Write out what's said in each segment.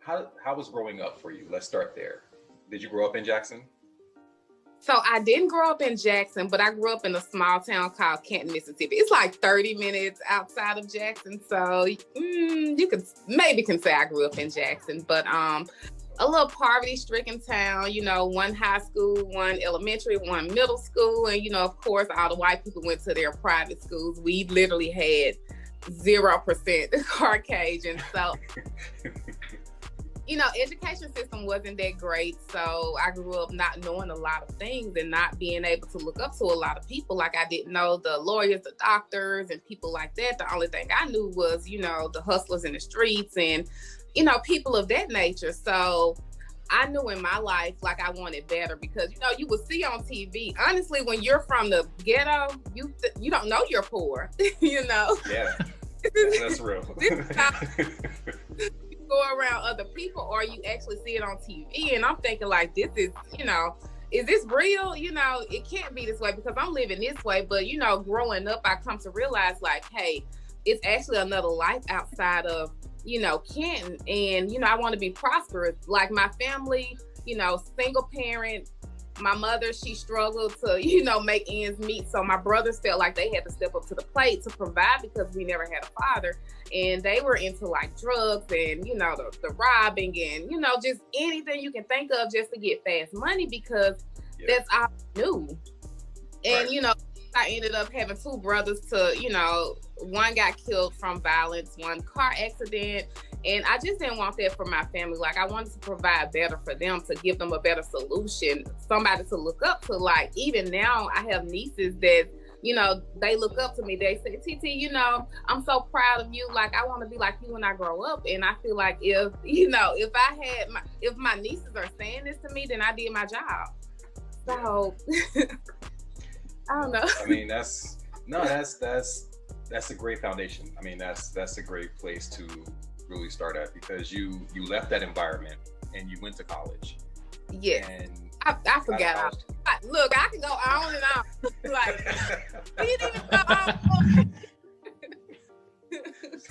how was growing up for you? Let's start there. Did you grow up in Jackson? So I didn't grow up in Jackson, but I grew up in a small town called Canton, Mississippi. It's like 30 minutes outside of Jackson. So you could maybe say I grew up in Jackson, but a little poverty-stricken town, you know, one high school, one elementary, one middle school. And, you know, of course, all the white people went to their private schools. We literally had 0% Caucasian. So, you know, education system wasn't that great. So I grew up not knowing a lot of things and not being able to look up to a lot of people. Like I didn't know the lawyers, the doctors, and people like that. The only thing I knew was, you know, the hustlers in the streets and, you know, people of that nature. So I knew in my life, like I wanted better because, you know, you would see on TV, honestly, when you're from the ghetto, you don't know you're poor, you know? Yeah, that's real. You go around other people or you actually see it on TV and I'm thinking like, this is, you know, is this real? You know, it can't be this way because I'm living this way. But, you know, growing up, I come to realize like, hey, it's actually another life outside of, you know, Canton. And, you know, I want to be prosperous. Like my family, you know, single parent, my mother, she struggled to, you know, make ends meet. So my brothers felt like they had to step up to the plate to provide because we never had a father. And they were into like drugs and, you know, the robbing and, you know, just anything you can think of just to get fast money because that's all I knew. And, right. You know, I ended up having two brothers to, you know, one got killed from violence, one car accident. And I just didn't want that for my family. Like I wanted to provide better for them, to give them a better solution, somebody to look up to. Like even now I have nieces that, you know, they look up to me. They say, TT, you know, I'm so proud of you. Like I want to be like you when I grow up. And I feel like if, you know, if my nieces are saying this to me, then I did my job. So I don't know. I mean, that's a great foundation. I mean, that's a great place to really start at because you left that environment and you went to college. Yeah. And I forgot. Look, I can go on and on. Like, he didn't go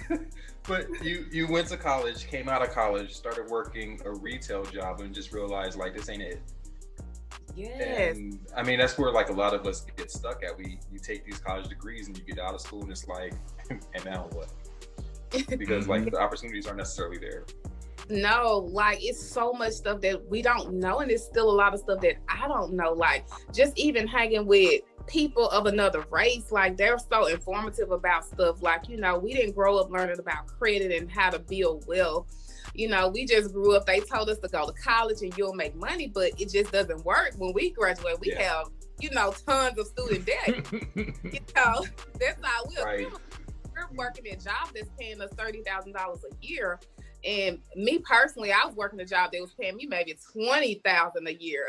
on. But you went to college, came out of college, started working a retail job and just realized like this ain't it. Yes. And I mean, that's where like a lot of us get stuck at. You take these college degrees and you get out of school and it's like, and now what? Because like the opportunities aren't necessarily there. No, like it's so much stuff that we don't know. And it's still a lot of stuff that I don't know. Like just even hanging with people of another race, like they're so informative about stuff. Like, you know, we didn't grow up learning about credit and how to build wealth. You know, we just grew up, they told us to go to college and you'll make money, but it just doesn't work. When we graduate, we have, you know, tons of student debt. You know, that's how we're working at jobs that's paying us $30,000 a year. And me personally, I was working a job that was paying me maybe $20,000 a year.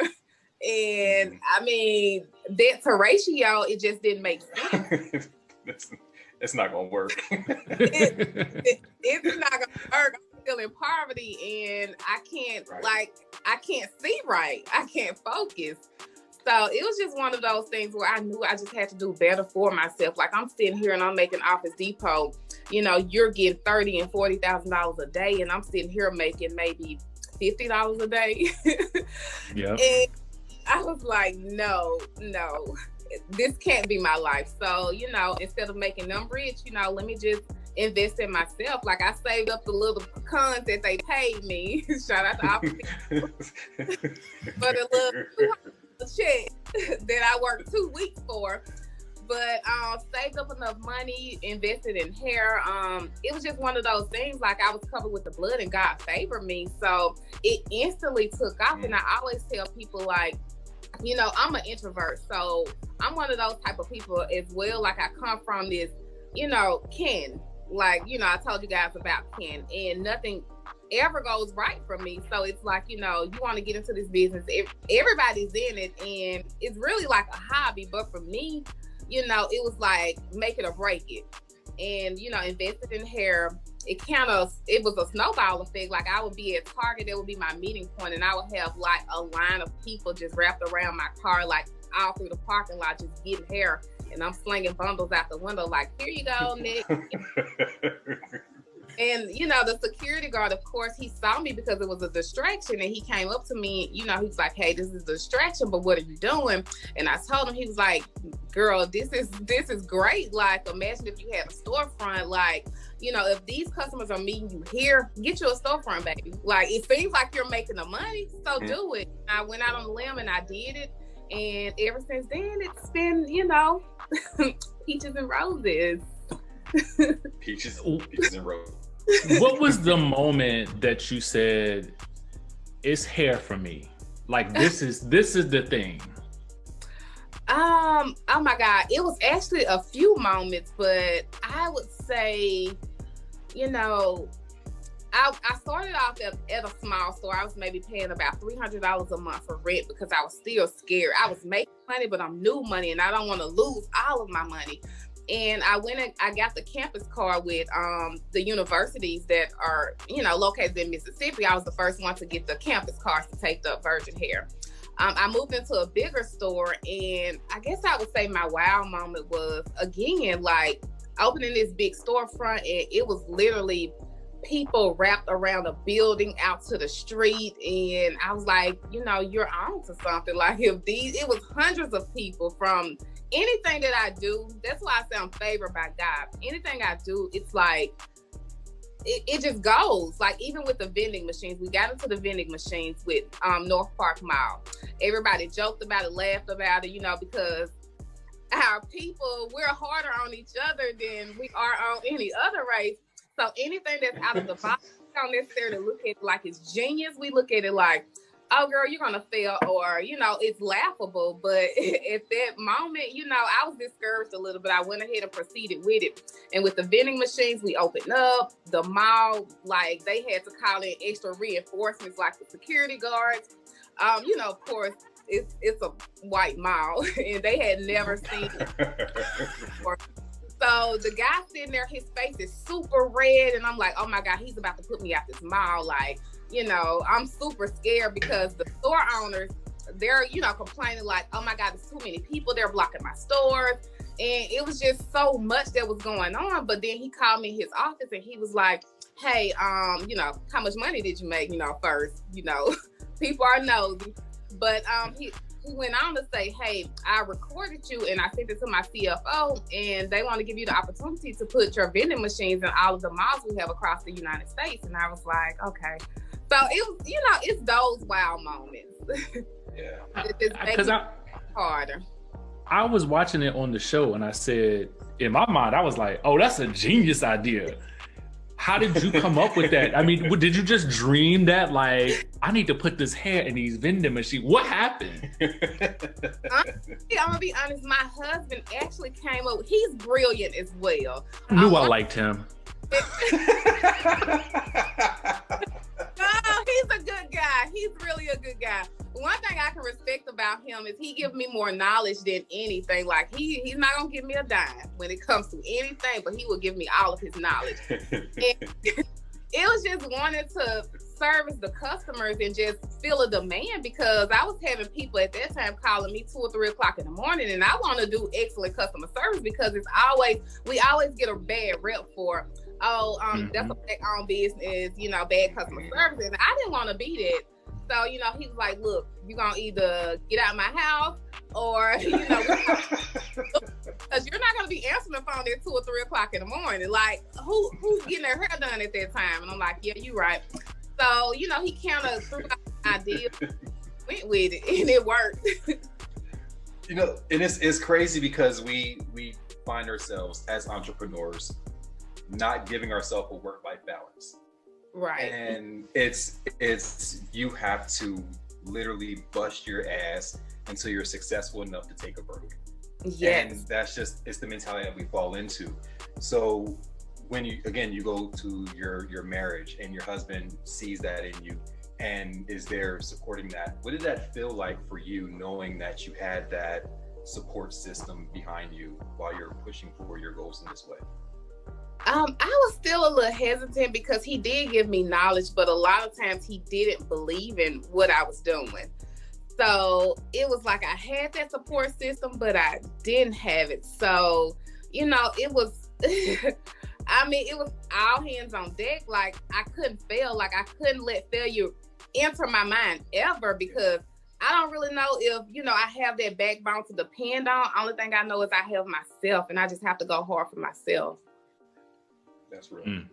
And I mean, debt to ratio, it just didn't make sense. It's not going to work. It's not going to work. In poverty and I can't see right. I can't focus. So it was just one of those things where I knew I just had to do better for myself. Like I'm sitting here and I'm making Office Depot, you know, you're getting $30,000 and $40,000 a day and I'm sitting here making maybe $50 a day. Yeah. And I was like, no, this can't be my life. So, you know, instead of making them rich, you know, let me just invest in myself. Like I saved up the little pecans that they paid me. Shout out to Office but a little check that I worked 2 weeks for. But saved up enough money, invested in hair. It was just one of those things, like I was covered with the blood and God favored me. So it instantly took off. And I always tell people like, you know, I'm an introvert. So I'm one of those type of people as well. Like I come from this, you know, Ken. Like, you know, I told you guys about Ken and nothing ever goes right for me. So it's like, you know, you want to get into this business. Everybody's in it and it's really like a hobby. But for me, you know, it was like make it or break it. And, you know, invested in hair. It was a snowball effect. Like I would be at Target, that would be my meeting point. And I would have like a line of people just wrapped around my car, like all through the parking lot, just getting hair. And I'm slinging bundles out the window like, here you go, Nick. And, you know, the security guard, of course, he saw me because it was a distraction. And he came up to me, you know, he was like, hey, this is a distraction, but what are you doing? And I told him, he was like, girl, this is great. Like, imagine if you had a storefront, like, you know, if these customers are meeting you here, get you a storefront, baby. Like, it seems like you're making the money, so do it. I went out on a limb and I did it. And ever since then, it's been, you know, peaches and roses. Peaches and roses. What was the moment that you said, it's hair for me? Like, this is the thing. Oh my God. It was actually a few moments, but I would say, you know, I started off at a small store. I was maybe paying about $300 a month for rent because I was still scared. I was making money, but I'm new money and I don't want to lose all of my money. And I went and I got the campus card with the universities that are, you know, located in Mississippi. I was the first one to get the campus cards to take the virgin hair. I moved into a bigger store, and I guess I would say my wow moment was, again, like opening this big storefront, and it was literally people wrapped around a building out to the street. And I was like, you know, you're on to something. Like, it was hundreds of people from anything that I do. That's why I say I'm favored by God. Anything I do, it's like, it just goes. Like, even with the vending machines, we got into the vending machines with North Park Mall. Everybody joked about it, laughed about it, you know, because our people, we're harder on each other than we are on any other race. So anything that's out of the box, we don't necessarily look at it like it's genius. We look at it like, oh, girl, you're going to fail, or, you know, it's laughable. But at that moment, you know, I was discouraged a little bit. I went ahead and proceeded with it. And with the vending machines, we opened up the mall. Like, they had to call in extra reinforcements, like the security guards. You know, of course, it's a white mall, and they had never seen it before. So the guy sitting there, his face is super red, and I'm like, oh my God, he's about to put me out this mall. Like, you know, I'm super scared because the store owners, they're, you know, complaining like, oh my God, there's too many people. They're blocking my stores. And it was just so much that was going on. But then he called me in his office and he was like, hey, you know, how much money did you make? You know, first, you know, people are nosy. But he went on to say, hey, I recorded you and I sent it to my CFO, and they want to give you the opportunity to put your vending machines in all of the malls we have across the United States. And I was like, okay. So it was, you know, it's those wow moments. Yeah. Because harder. I was watching it on the show and I said, in my mind, I was like, oh, that's a genius idea. How did you come up with that? I mean, did you just dream that, like, I need to put this hair in these vending machines? What happened? Honestly, I'm gonna be honest, my husband actually came up, he's brilliant as well. I knew I liked him. Oh, he's a good guy. He's really a good guy. One thing I can respect about him is he gives me more knowledge than anything. Like, he's not gonna give me a dime when it comes to anything, but he will give me all of his knowledge. And it was just wanting to service the customers and just fill a demand, because I was having people at that time calling me 2 or 3 o'clock in the morning, and I want to do excellent customer service because we always get a bad rep for, that's a black-owned business, you know, bad customer service. And I didn't want to be that. So, you know, he was like, look, you're going to either get out of my house or, you know, because you're not going to be answering the phone at 2 or 3 o'clock in the morning. Like, who's getting their hair done at that time? And I'm like, yeah, you're right. So, you know, he kind of threw out the idea, went with it, and it worked. You know, and it's crazy because we find ourselves as entrepreneurs not giving ourselves a work-life balance. Right. And it's you have to literally bust your ass until you're successful enough to take a break. Yes. And that's it's the mentality that we fall into. So when you go to your marriage and your husband sees that in you and is there supporting that, what did that feel like for you, knowing that you had that support system behind you while you're pushing for your goals in this way? I was still a little hesitant because he did give me knowledge, but a lot of times he didn't believe in what I was doing. So it was like I had that support system, but I didn't have it. So, you know, it was, I mean, it was all hands on deck. Like, I couldn't fail. Like, I couldn't let failure enter my mind ever, because I don't really know if, I have that backbone to depend on. Only thing I know is I have myself, and I just have to go hard for myself. That's real.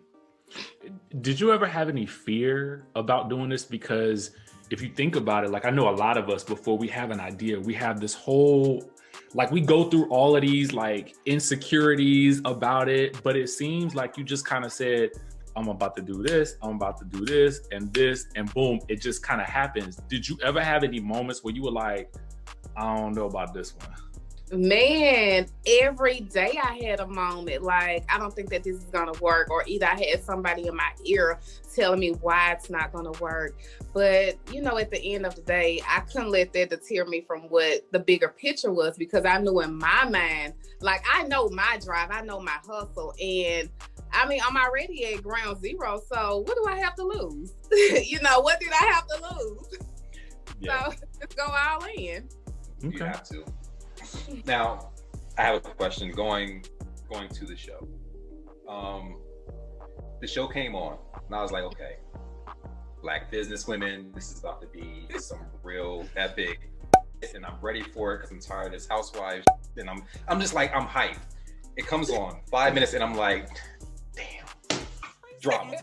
Did you ever have any fear about doing this? Because if you think about it, like, I know a lot of us, before we have an idea, we have this whole, like, we go through all of these like insecurities about it, but it seems like you just kind of said, I'm about to do this, I'm about to do this, and boom, it just kind of happens. Did you ever have any moments where you were like, I don't know about this one? Man, every day I had a moment like, I don't think that this is gonna work, or either I had somebody in my ear telling me why it's not gonna work. But at the end of the day, I couldn't let that deter me from what the bigger picture was, because I knew in my mind, like, I know my drive, I know my hustle, and I mean, I'm already at ground zero, so what do I have to lose? What did I have to lose? Yeah. So let's go all in. You have to. Now, I have a question going to the show. The show came on, and I was like, okay, Black businesswomen, this is about to be some real epic, and I'm ready for it because I'm tired of this housewives, and I'm just like, I'm hyped. It comes on 5 minutes, and I'm like, damn, drama.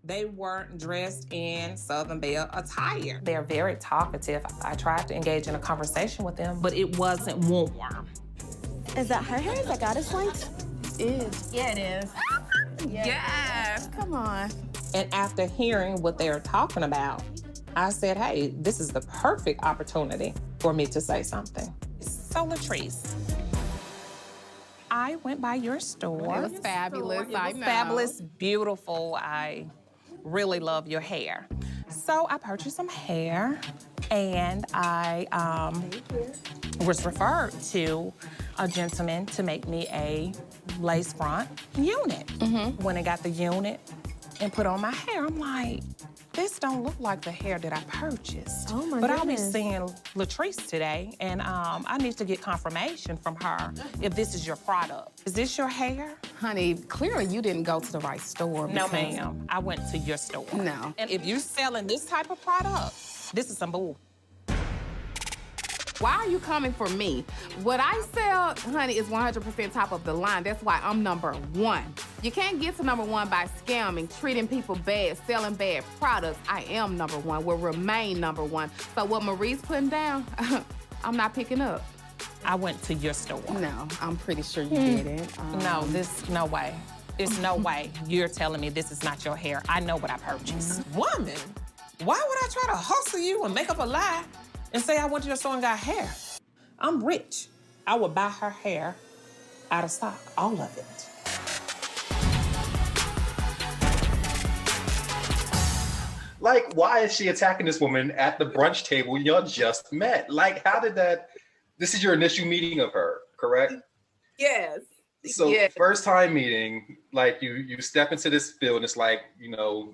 They weren't dressed in Southern Belle attire. They're very talkative. I tried to engage in a conversation with them, but it wasn't warm. Is that her hair? Is that goddess length? It is. Yeah, it is. Yes. Come on. And after hearing what they were talking about, I said, hey, this is the perfect opportunity for me to say something. So, Latrice, I went by your store. It was fabulous. It was fabulous, beautiful. I really love your hair. So I purchased some hair, and I was referred to a gentleman to make me a lace front unit. When I got the unit and put on my hair, I'm like, this don't look like the hair that I purchased. Oh my But goodness. I'll be seeing Latrice today, and I need to get confirmation from her if this is your product. Is this your hair? Honey, clearly you didn't go to the right store. No, ma'am. I went to your store. No. And if you're selling this type of product, this is some bull. Why are you coming for me? What I sell, honey, is 100% top of the line. That's why I'm number one. You can't get to number one by scamming, treating people bad, selling bad products. I am number one, will remain number one. So what Marie's putting down, I'm not picking up. I went to your store. No, I'm pretty sure you didn't. No way. There's no way you're telling me this is not your hair. I know what I purchased. Woman, why would I try to hustle you and make up a lie and say I went to your store and got hair? I'm rich. I would buy her hair out of stock, all of it. Like, why is she attacking this woman at the brunch table y'all just met? Like, how did that? This is your initial meeting of her, correct? Yes. So yes. First time meeting, like you step into this field and it's like,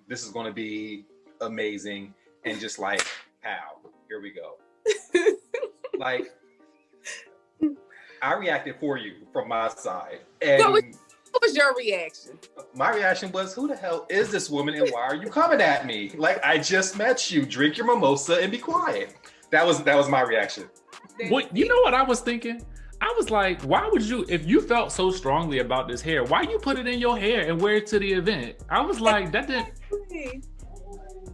this is going to be amazing, and just like, pow, here we go. Like, I reacted for you from my side, and What was your reaction? my reaction was, who the hell is this woman, and why are you coming at me? Like, I just met you. Drink your mimosa and be quiet. That was my reaction. What, you know what I was thinking? I was like, why would you, if you felt so strongly about this hair, why you put it in your hair and wear it to the event? I was like, that didn't.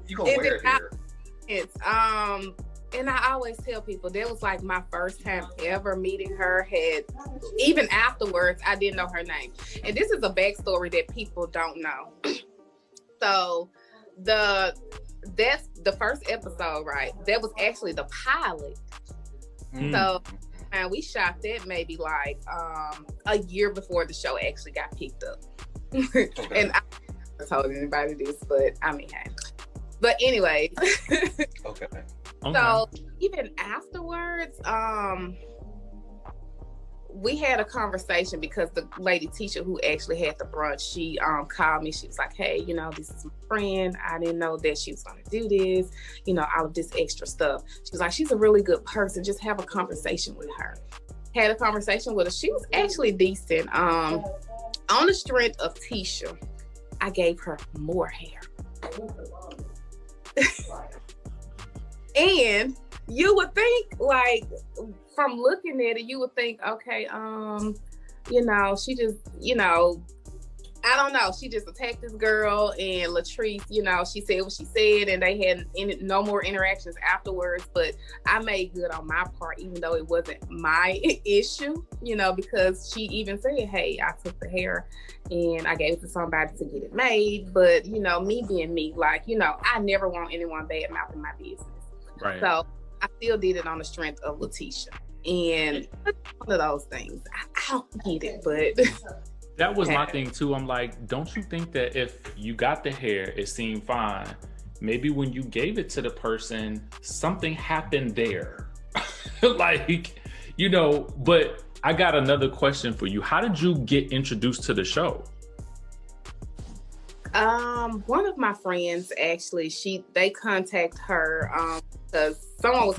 You gonna wear it here? It's and I always tell people that was like my first time ever meeting her. Even afterwards, I didn't know her name. And this is a backstory that people don't know. So that's the first episode, right? That was actually the pilot. So and we shot that maybe like a year before the show actually got picked up. Okay. And I never told anybody this, but I mean, hey. But anyway. Okay. So even afterwards, we had a conversation because the lady teacher who actually had the brunch, she called me. She was like, hey, this is my friend. I didn't know that she was going to do this, all of this extra stuff. She was like, she's a really good person. Just have a conversation with her. Had a conversation with her. She was actually decent. On the strength of Tisha, I gave her more hair. And you would think, like, from looking at it, you would think, okay, she just, I don't know. She just attacked this girl, and Latrice, she said what she said, and they had no more interactions afterwards. But I made good on my part, even though it wasn't my issue, because she even said, hey, I took the hair and I gave it to somebody to get it made. But, me being me, like, I never want anyone bad mouthing my business. Right. So I still did it on the strength of Letitia. And one of those things. I don't get it, but... That was my thing too. I'm like, don't you think that if you got the hair, it seemed fine. Maybe when you gave it to the person, something happened there. Like, but I got another question for you. How did you get introduced to the show? One of my friends, actually, they contact her because someone was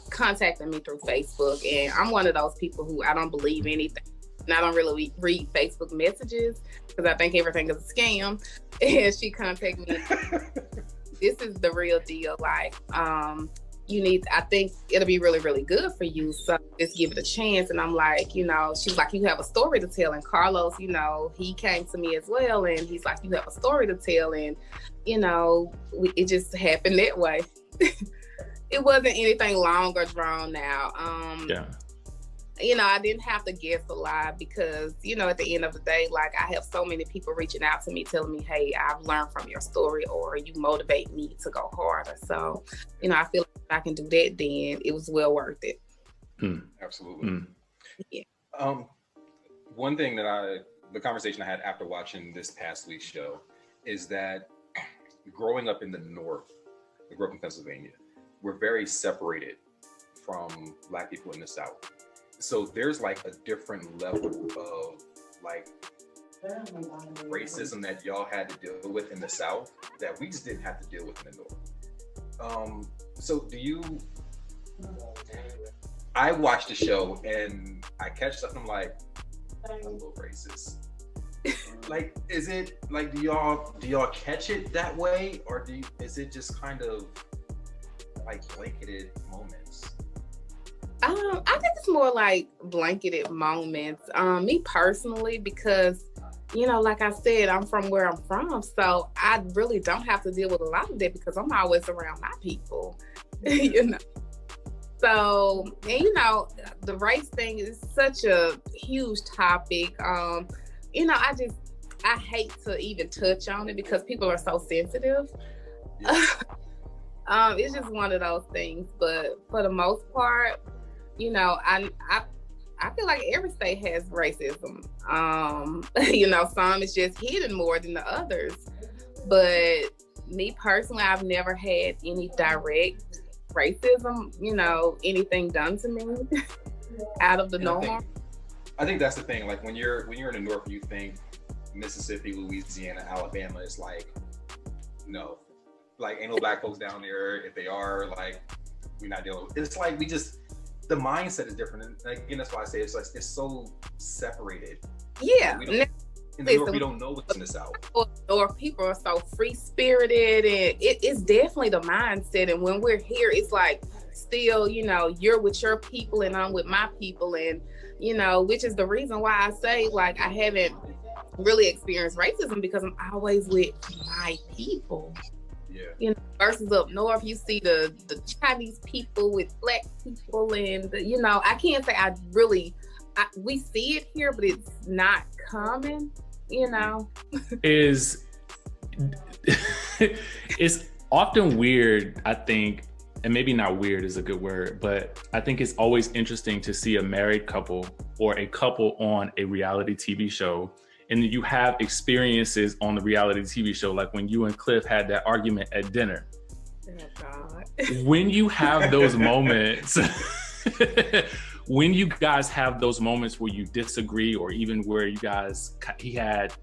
contacting me through Facebook, and I'm one of those people who I don't believe anything. And I don't really read Facebook messages because I think everything is a scam. And she contacted me. This is the real deal. Like, I think it'll be really, really good for you. So just give it a chance. And I'm like, she's like, you have a story to tell. And Carlos, he came to me as well. And he's like, you have a story to tell. And, it just happened that way. It wasn't anything long or drawn out. Yeah. I didn't have to guess a lot because, at the end of the day, like, I have so many people reaching out to me, telling me, hey, I've learned from your story, or you motivate me to go harder. So, I feel like if I can do that, then it was well worth it. Absolutely. Yeah. One thing the conversation I had after watching this past week's show is that growing up in the North, I grew up in Pennsylvania, we're very separated from Black people in the South. So there's like a different level of like racism that y'all had to deal with in the South that we just didn't have to deal with in the North. So I watched the show and I catch stuff and I'm like, I'm a little racist. Like, is it like, do y'all catch it that way, or is it just kind of like blanketed moments? I think it's more like blanketed moments. Me personally, because, like I said, I'm from where I'm from. So I really don't have to deal with a lot of that because I'm always around my people, So, and the race thing is such a huge topic. I hate to even touch on it because people are so sensitive. Yeah. It's just one of those things. But for the most part, I feel like every state has racism. Some is just hidden more than the others. But me personally, I've never had any direct racism, anything done to me out of the norm. I think that's the thing. Like when you're in the North, you think Mississippi, Louisiana, Alabama is like, no, like ain't no Black folks down there. If they are, like, we're not dealing with. It's like the mindset is different. And again, that's why I say it's like it's so separated. Yeah. In the North, we don't know what's in the South. Or people are so free spirited, and it's definitely the mindset. And when we're here, it's like still, you're with your people and I'm with my people, and which is the reason why I say like I haven't really experienced racism because I'm always with my people. Yeah. Versus up north, you see the Chinese people with Black people, and I can't say we see it here, but it's not common. It's often weird, I think, and maybe not weird is a good word, but I think it's always interesting to see a married couple or a couple on a reality TV show, and you have experiences on the reality TV show, like when you and Cliff had that argument at dinner. Oh, God. When you have those moments, when you guys have those moments where you disagree, or even where he had,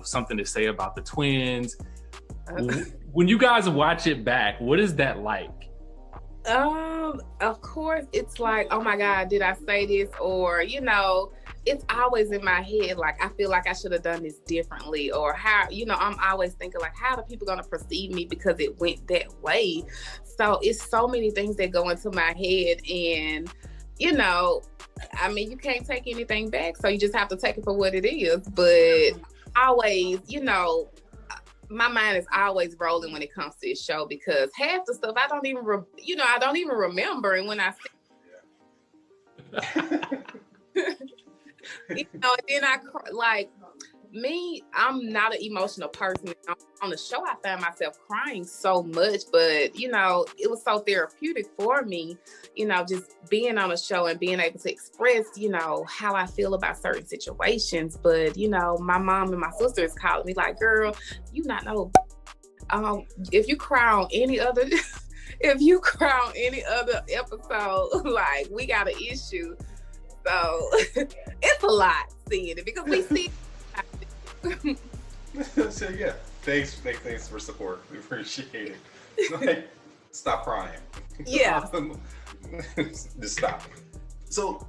something to say about the twins, when you guys watch it back, what is that like? Of course, it's like, oh my God, did I say this? Or, it's always in my head, like, I feel like I should have done this differently, or how, I'm always thinking, like, how are people going to perceive me because it went that way? So it's so many things that go into my head, and, I mean, you can't take anything back, so you just have to take it for what it is. But always, my mind is always rolling when it comes to this show, because half the stuff I don't even remember, and when I and then I'm not an emotional person. On the show, I found myself crying so much, but it was so therapeutic for me, just being on a show and being able to express, how I feel about certain situations. But my mom and my sister is calling me like, girl, you not know, if you cry on any other episode, like, we got an issue. So it's a lot seeing it, because we see so yeah, thanks for support. We appreciate it. Like, stop crying. Yeah. Just stop. So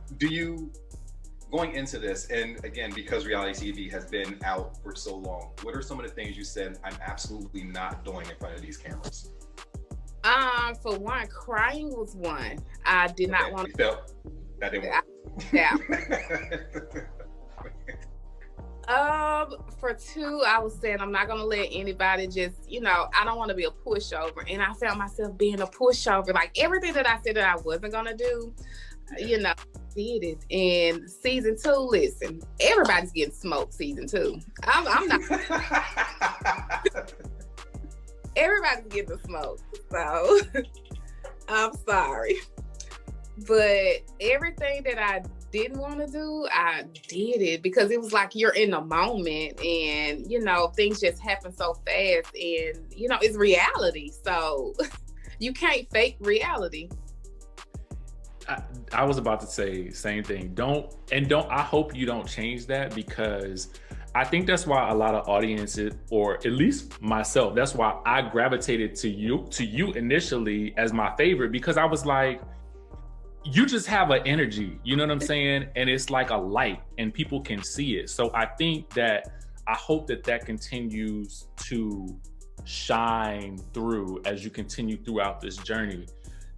going into this, and again, because reality TV has been out for so long, what are some of the things you said, I'm absolutely not doing in front of these cameras? For one, crying was one. I did not want to. That didn't work. Yeah. For two, I was saying I'm not gonna let anybody just, I don't want to be a pushover, and I found myself being a pushover. Like, everything that I said that I wasn't gonna do, did it. And season 2, listen, everybody's getting smoked. Season 2, I'm not. Everybody's getting the smoke, so I'm sorry. But everything that I didn't want to do, I did it, because it was like you're in the moment, and things just happen so fast, and it's reality, so you can't fake reality. I was about to say same thing. I hope you don't change that, because I think that's why a lot of audiences, or at least myself, that's why I gravitated to you initially as my favorite, because I was like, you just have an energy, you know what I'm saying? And it's like a light, and people can see it. So I hope that continues to shine through as you continue throughout this journey.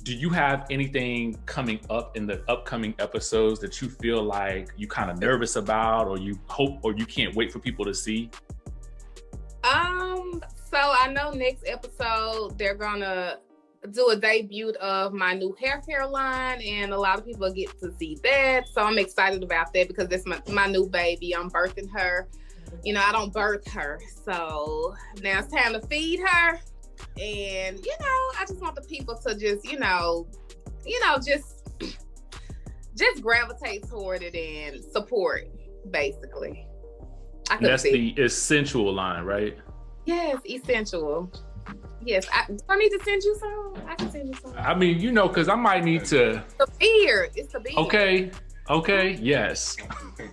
Do you have anything coming up in the upcoming episodes that you feel like you kind of nervous about, or you hope, or you can't wait for people to see? So I know next episode they're gonna do a debut of my new hair care line, and a lot of people get to see that. So I'm excited about that, because that's my new baby. I'm birthing her. I don't birth her. So now it's time to feed her. And, I just want the people to just, just gravitate toward it and support, basically. That's the essential line, right? Yes, essential. Yes, do I need to send you some? I can send you some. I mean, because I might need to. The beard. It's the beard. Okay. Yes.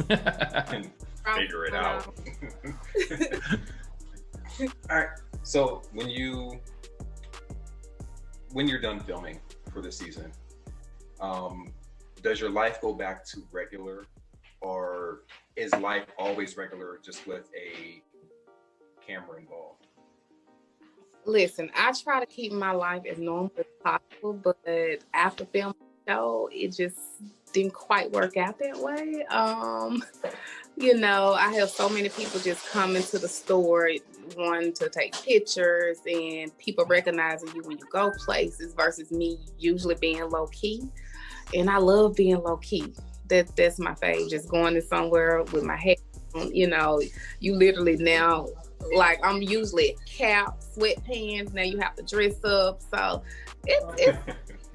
Figure it out. All right. So when you're done filming for the season, does your life go back to regular, or is life always regular, just with a camera involved? Listen, I try to keep my life as normal as possible, but after filming the show, it just didn't quite work out that way. I have so many people just coming to the store wanting to take pictures, and people recognizing you when you go places, versus me usually being low key. And I love being low key. That's my fave. Just going to somewhere with my hair on, you literally now, like, I'm usually at cap, sweatpants. Now you have to dress up. So it's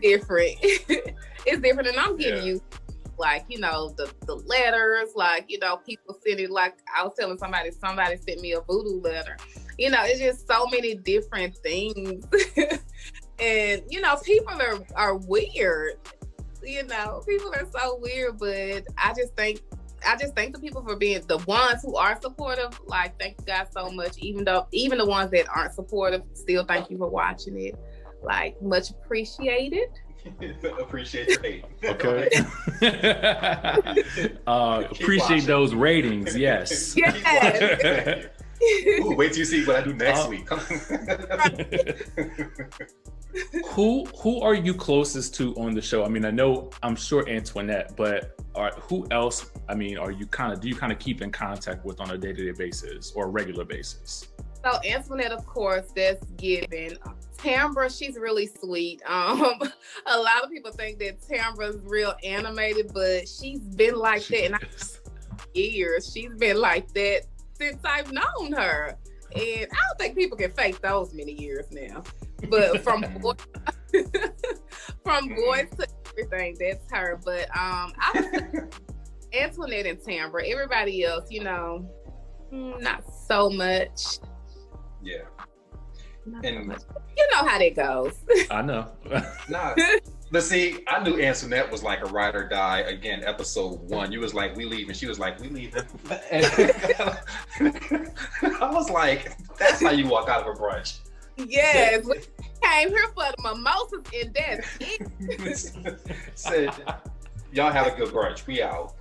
different. It's different. And I'm getting used to, like, the letters, like, people send it, like I was telling somebody sent me a voodoo letter. It's just so many different things. And, people are weird. People are so weird, but I just thank the people for being the ones who are supportive. Like, thank you guys so much. Even the ones that aren't supportive, still thank you for watching it. Like, much appreciated. Appreciate your hate. Okay. Appreciate those ratings. Yes. Yes. Ooh, wait till you see what I do next week. Who are you closest to on the show? I mean, I'm sure Antoinette, but who else? I mean, do you kind of keep in contact with on a day-to-day basis or a regular basis? So Antoinette, of course, that's given. Tambra, she's really sweet. A lot of people think that Tambra's real animated, but she's been like that in years. She's been like that since I've known her. And I don't think people can fake those many years now. But from boys to everything, that's her. But Antoinette and Tambra, everybody else, not so much. Yeah. Not And so much. You know how that goes. I know. Nah. But see, I knew Antoinette was like a ride or die. Again, episode 1, you was like, we leave. And she was like, we leave. I was like, that's how you walk out of a brunch. Yes. We came here for the mimosas and that's it. Said, y'all have a good brunch. We out.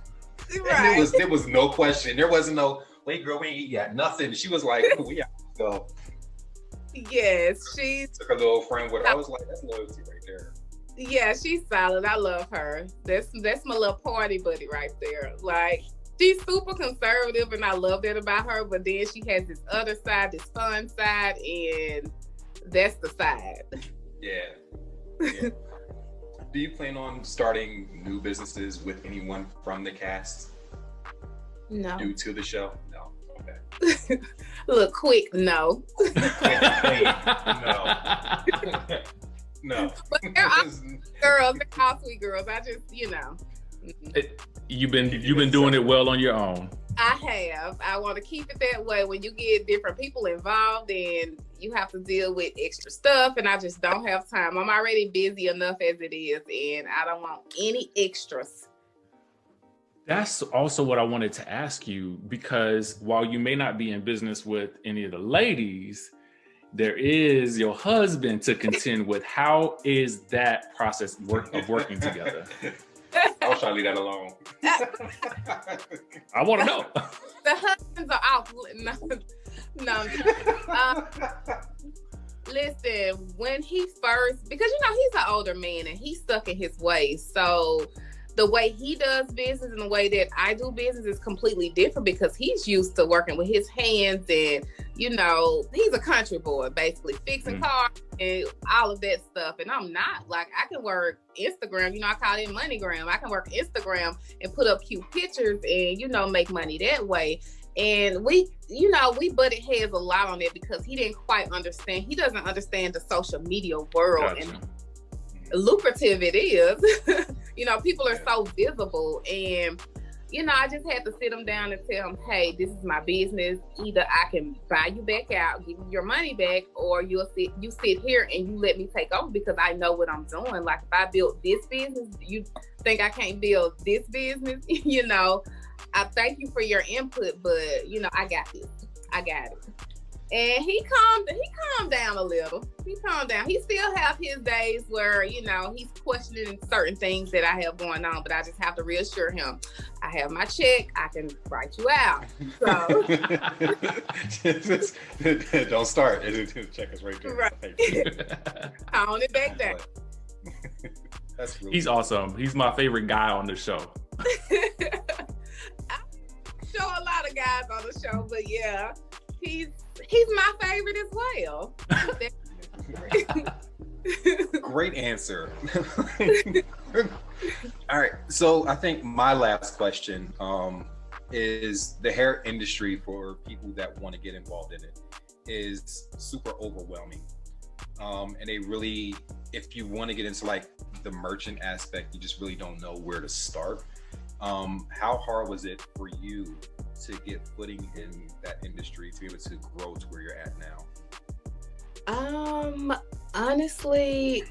Right. And there was no question. There wasn't no, wait, girl, we ain't eat yet. Nothing. She was like, we out. So Yes, she took a little friend with her. I was like, that's loyalty right there. Yeah, she's solid. I love her. That's my little party buddy right there. Like, she's super conservative and I love that about her, but then she has this other side, this fun side, and that's the side. Yeah. Do you plan on starting new businesses with anyone from the cast? No. Due to the show? No. Okay. Look, quick, no. No. No. But they're all girls. They're all sweet girls. I just, You've been doing it well on your own. I have. I want to keep it that way. When you get different people involved, and you have to deal with extra stuff, and I just don't have time. I'm already busy enough as it is, and I don't want any extras. That's also what I wanted to ask you, because while you may not be in business with any of the ladies, there is your husband to contend with. How is that process of working together? I was trying to leave that alone. I want to know. The husbands are off. No. Listen, when he first, because he's an older man and he's stuck in his ways. So the way he does business and the way that I do business is completely different, because he's used to working with his hands and, he's a country boy, basically fixing cars and all of that stuff. And I'm not. Like, I can work Instagram, I call it MoneyGram. I can work Instagram and put up cute pictures and, make money that way. And we butted heads a lot on it because he didn't quite understand. He doesn't understand the social media world. Gotcha. And lucrative it is. People are so visible, and I just had to sit him down and tell him, hey, this is my business. Either I can buy you back out, give you your money back, or you sit here and you let me take over, because I know what I'm doing. Like, if I built this business, you think I can't build this business? I thank you for your input, but I got this. I got it. And he calmed down a little. He calmed down. He still have his days where, he's questioning certain things that I have going on, but I just have to reassure him, I have my check, I can write you out. So don't start. The check is right there. Right. Calm it back down. That's really He's awesome. He's my favorite guy on the show. I show a lot of guys on the show, but yeah, he's my favorite as well. Great answer. All right. So I think my last question is, the hair industry, for people that want to get involved in it, is super overwhelming. And they really, if you want to get into like the merchant aspect, you just really don't know where to start. How hard was it for you to get footing in that industry, to be able to grow to where you're at now? Honestly,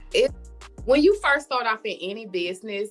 when you first start off in any business,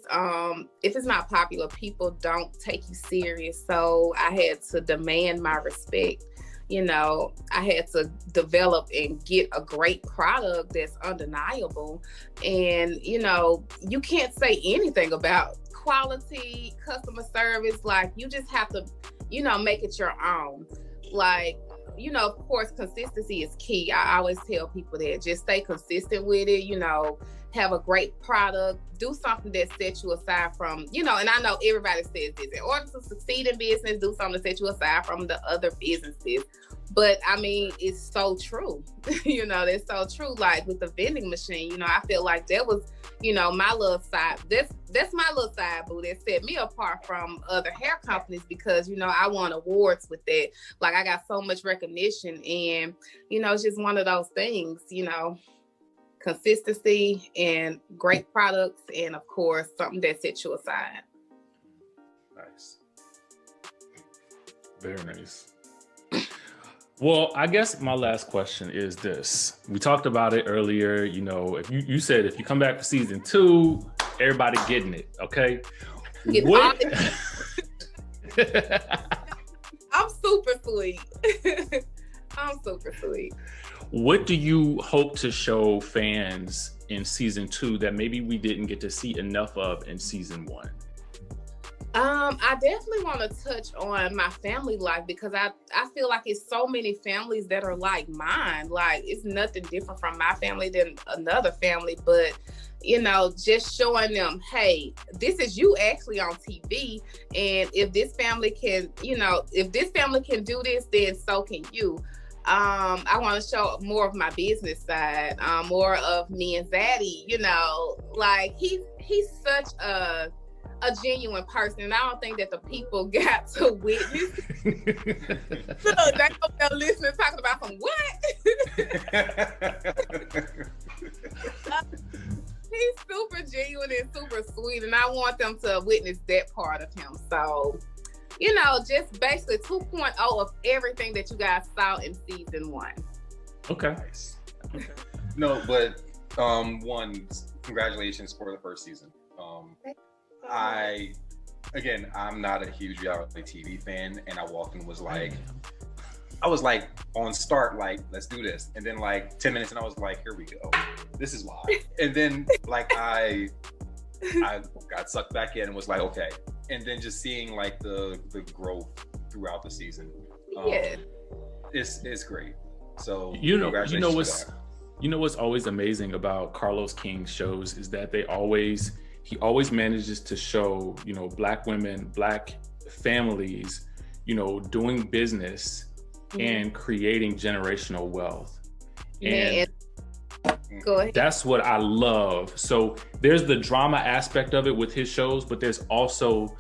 if it's not popular, people don't take you serious. So I had to demand my respect. you know, I had to develop and get a great product that's undeniable. And, you know, you can't say anything about quality, customer service. Like, you just have to, you know, make it your own. Like, you know, of course, consistency is key. I always tell people that just stay consistent with it, you know, have a great product, do something that sets you aside from, you know, and I know everybody says this, in order to succeed in business, do something to set you aside from the other businesses. But I mean, it's so true. You know, that's so true. Like with the vending machine, you know, I feel like that was, you know, my little side, that's my little side boo that set me apart from other hair companies, because, you know, I won awards with that. Like I got so much recognition, and, you know, it's just one of those things, you know, consistency and great products, and of course, something that sets you aside. Nice. Very nice. Well, I guess my last question is this. We talked about it earlier. You know, if you said if you come back for season 2, everybody getting it, okay? I'm super sweet. I'm super sweet. What do you hope to show fans in season 2 that maybe we didn't get to see enough of in season 1? I definitely want to touch on my family life, because I feel like it's so many families that are like mine. Like it's nothing different from my family than another family, but you know, just showing them, hey, this is you actually on TV, and if this family can, you know, if this family can do this, then so can you. I want to show more of my business side, more of me and Zaddy. You know, like he's such a genuine person, and I don't think that the people got to witness. So they up there listening, talking about some what? He's super genuine and super sweet, and I want them to witness that part of him. So, you know, just basically 2.0 of everything that you guys saw in season 1. Okay. Nice. Okay. No, but one, congratulations for the first season. I'm not a huge reality TV fan, and I walked in and was like, I was like on start, like, let's do this. And then like 10 minutes and I was like, here we go. This is live. And then like I got sucked back in and was like, okay. And then just seeing like the growth throughout the season. It's great. So you know what's always amazing about Carlos King's shows is that he always manages to show, you know, Black women, Black families, you know, doing business and creating generational wealth. And go ahead. That's what I love. So there's the drama aspect of it with his shows, but there's also,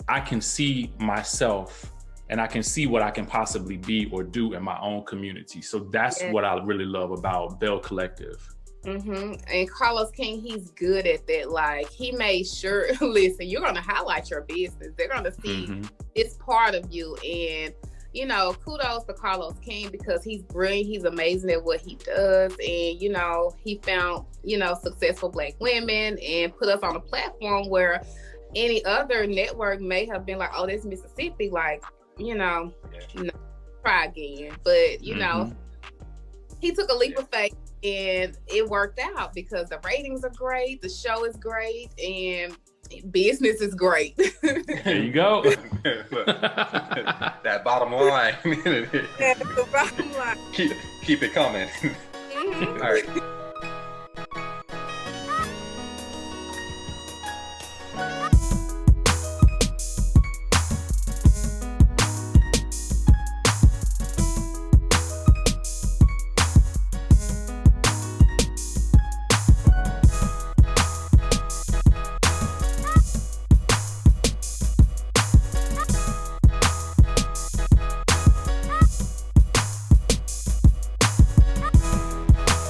I can see myself and I can see what I can possibly be or do in my own community. So that's what I really love about Belle Collective. And Carlos King, he's good at that. Like he made sure, listen, you're going to highlight your business. They're going to see this part of you. And, you know, kudos to Carlos King, because he's brilliant. He's amazing at what he does. And, you know, he found, you know, successful Black women and put us on a platform where any other network may have been like, oh, this Mississippi, like, you know, try again. But, you know, he took a leap of faith. And it worked out because the ratings are great, the show is great, and business is great. There you go. That bottom line. That's the bottom line. Keep it coming. All right.